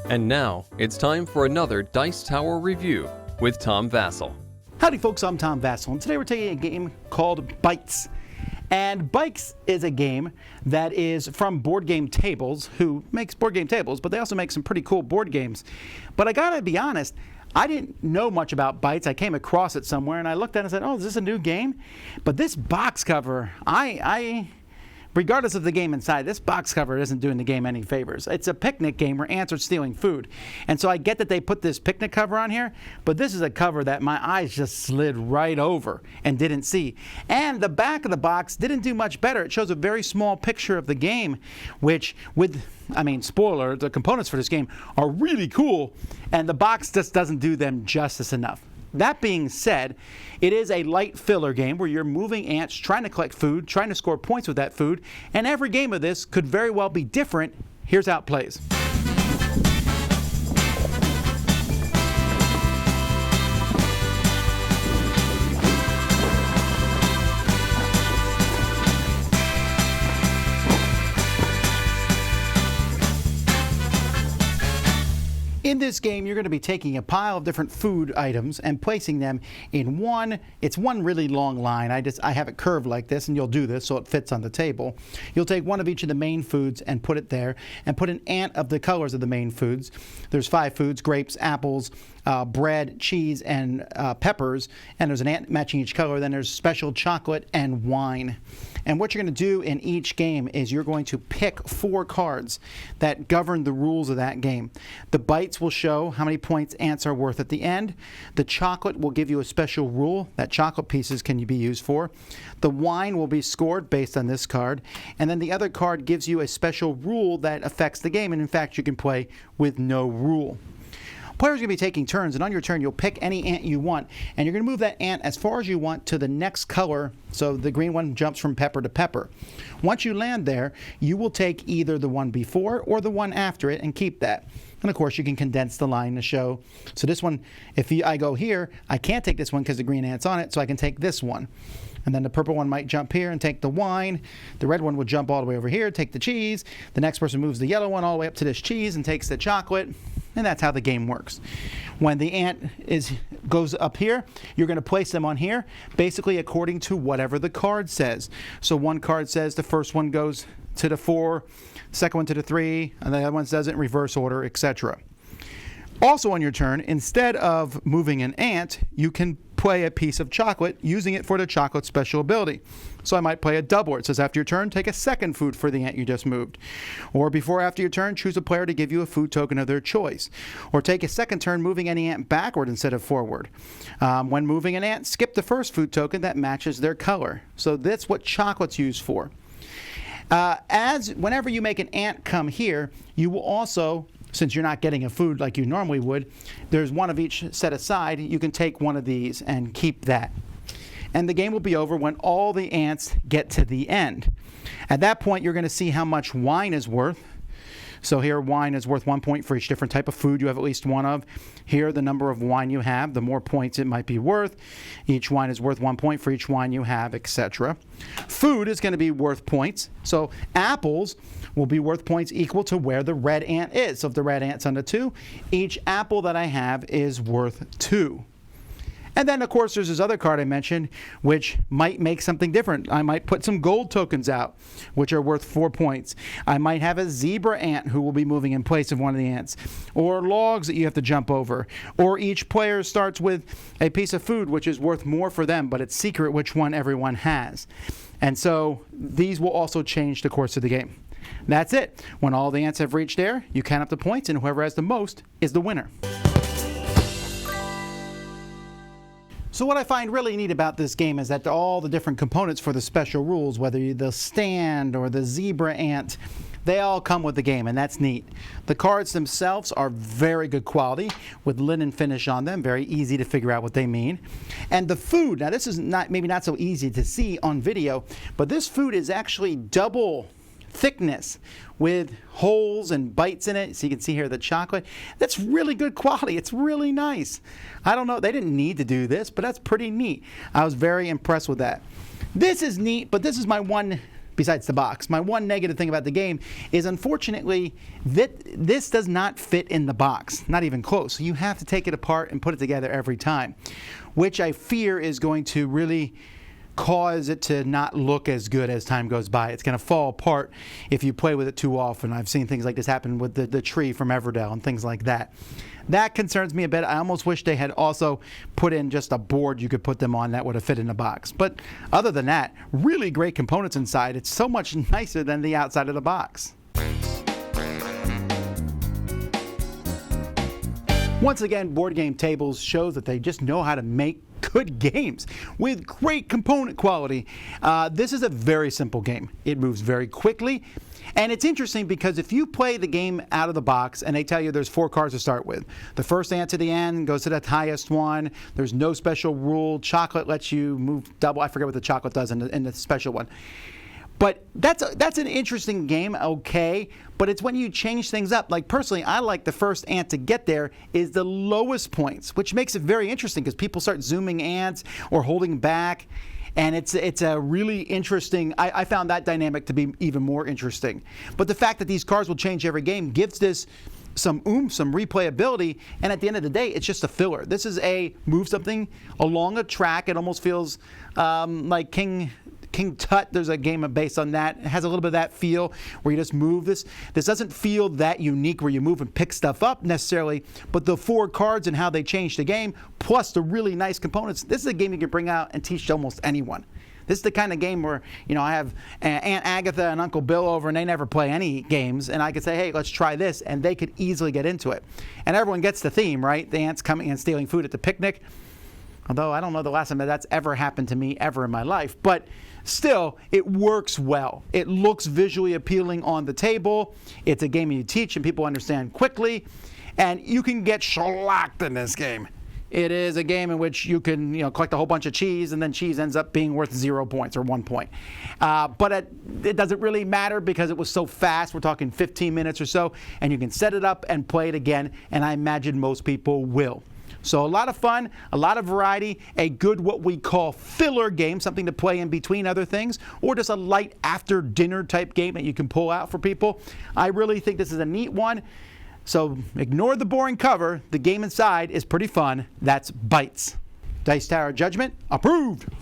And now, it's time for another Dice Tower review with Tom Vasel. Howdy folks, I'm Tom Vasel, and today we're taking a game called Bites. And Bites is a game that is from Board Game Tables, who makes board game tables, but they also make some pretty cool board games. But I gotta be honest, I didn't know much about Bites. I came across it somewhere, and I looked at it and said, oh, is this a new game? But this box cover, regardless of the game inside, this box cover isn't doing the game any favors. It's a picnic game where ants are stealing food. And so I get that they put this picnic cover on here, but this is a cover that my eyes just slid right over and didn't see. And the back of the box didn't do much better. It shows a very small picture of the game, which spoiler, the components for this game are really cool, and the box just doesn't do them justice enough. That being said, it is a light filler game where you're moving ants, trying to collect food, trying to score points with that food, and every game of this could very well be different. Here's how it plays. In this game, you're going to be taking a pile of different food items and placing them in one really long line. I have it curved like this, and you'll do this so it fits on the table. You'll take one of each of the main foods and put it there, and put an ant of the colors of the main foods. There's 5 foods: grapes, apples, bread, cheese, and peppers, and there's an ant matching each color. Then there's special chocolate and wine. And what you're going to do in each game is you're going to pick 4 cards that govern the rules of that game. The bites will show how many points ants are worth at the end. The chocolate will give you a special rule that chocolate pieces can be used for. The wine will be scored based on this card. And then the other card gives you a special rule that affects the game. And in fact, you can play with no rule. Players are going to be taking turns, and on your turn, you'll pick any ant you want, and you're going to move that ant as far as you want to the next color, so the green one jumps from pepper to pepper. Once you land there, you will take either the one before or the one after it and keep that. And of course, you can condense the line to show. So this one, I go here, I can't take this one because the green ant's on it, so I can take this one. And then the purple one might jump here and take the wine. The red one will jump all the way over here, take the cheese. The next person moves the yellow one all the way up to this cheese and takes the chocolate. And that's how the game works. When the ant goes up here, you're going to place them on here, basically according to whatever the card says. So one card says the first one goes to the 4, the second one to the 3, and the other one does it in reverse order, etc. Also on your turn, instead of moving an ant, you can play a piece of chocolate, using it for the chocolate special ability. So I might play a double. It says after your turn, take a second food for the ant you just moved. Or before or after your turn, choose a player to give you a food token of their choice. Or take a second turn ってany ant backward instead of forward. When moving an ant, skip the first food token that matches their color. So that's what chocolate's used for. Whenever you make an ant come here, you will also, since you're not getting a food like you normally would, there's one of each set aside. You can take one of these and keep that. And the game will be over when all the ants get to the end. At that point, you're going to see how much wine is worth. So here, wine is worth 1 point for each different type of food you have at least one of. Here, the number of wine you have, the more points it might be worth. Each wine is worth 1 point for each wine you have, etc. Food is going to be worth points. So apples will be worth points equal to where the red ant is. So if the red ant's on the 2, each apple that I have is worth 2. And then, of course, there's this other card I mentioned, which might make something different. I might put some gold tokens out, which are worth 4 points. I might have a zebra ant who will be moving in place of one of the ants, or logs that you have to jump over. Or each player starts with a piece of food, which is worth more for them, but it's secret which one everyone has. And so these will also change the course of the game. That's it. When all the ants have reached there, you count up the points, and whoever has the most is the winner. So what I find really neat about this game is that all the different components for the special rules, whether the stand or the zebra ant, they all come with the game, and that's neat. The cards themselves are very good quality with linen finish on them, very easy to figure out what they mean. And the food, now this is maybe not so easy to see on video, but this food is actually double thickness with holes and bites in it. So you can see here the chocolate. That's really good quality. It's really nice. I don't know, they didn't need to do this, but that's pretty neat. I was very impressed with that. This is neat, but this is my one besides the box. My one negative thing about the game is, unfortunately, this does not fit in the box, not even close. So you have to take it apart and put it together every time, which I fear is going to really cause it to not look as good as time goes by. It's going to fall apart if you play with it too often. I've seen things like this happen with the tree from Everdell and things like that. That concerns me a bit. I almost wish they had also put in just a board you could put them on that would have fit in the box. But other than that, really great components inside. It's so much nicer than the outside of the box. Once again, Board Game Tables shows that they just know how to make good games with great component quality. This is a very simple game. It moves very quickly. And it's interesting because if you play the game out of the box and they tell you there's 4 cards to start with, the first answer to the end goes to the highest one. There's no special rule. Chocolate lets you move double. I forget what the chocolate does in the special one. But that's an interesting game, okay, but it's when you change things up. Like, personally, I like the first ant to get there is the lowest points, which makes it very interesting because people start zooming ants or holding back, and it's a really interesting, I found that dynamic to be even more interesting. But the fact that these cards will change every game gives this some oomph, some replayability, and at the end of the day, it's just a filler. This is a move something along a track. It almost feels like King Tut. There's a game based on that. It has a little bit of that feel where you just move this. This doesn't feel that unique where you move and pick stuff up necessarily, but the 4 cards and how they change the game, plus the really nice components. This is a game you can bring out and teach to almost anyone. This is the kind of game where, I have Aunt Agatha and Uncle Bill over and they never play any games, and I could say, hey, let's try this, and they could easily get into it. And everyone gets the theme, right? The ants coming and stealing food at the picnic. Although I don't know the last time that's ever happened to me ever in my life. But still, it works well. It looks visually appealing on the table. It's a game you teach and people understand quickly. And you can get shellacked in this game. It is a game in which you can collect a whole bunch of cheese, and then cheese ends up being worth 0 points or 1 point. But it doesn't really matter because it was so fast. We're talking 15 minutes or so. And you can set it up and play it again. And I imagine most people will. So a lot of fun, a lot of variety, a good what we call filler game, something to play in between other things, or just a light after dinner type game that you can pull out for people. I really think this is a neat one. So ignore the boring cover. The game inside is pretty fun. That's Bites. Dice Tower Judgment approved.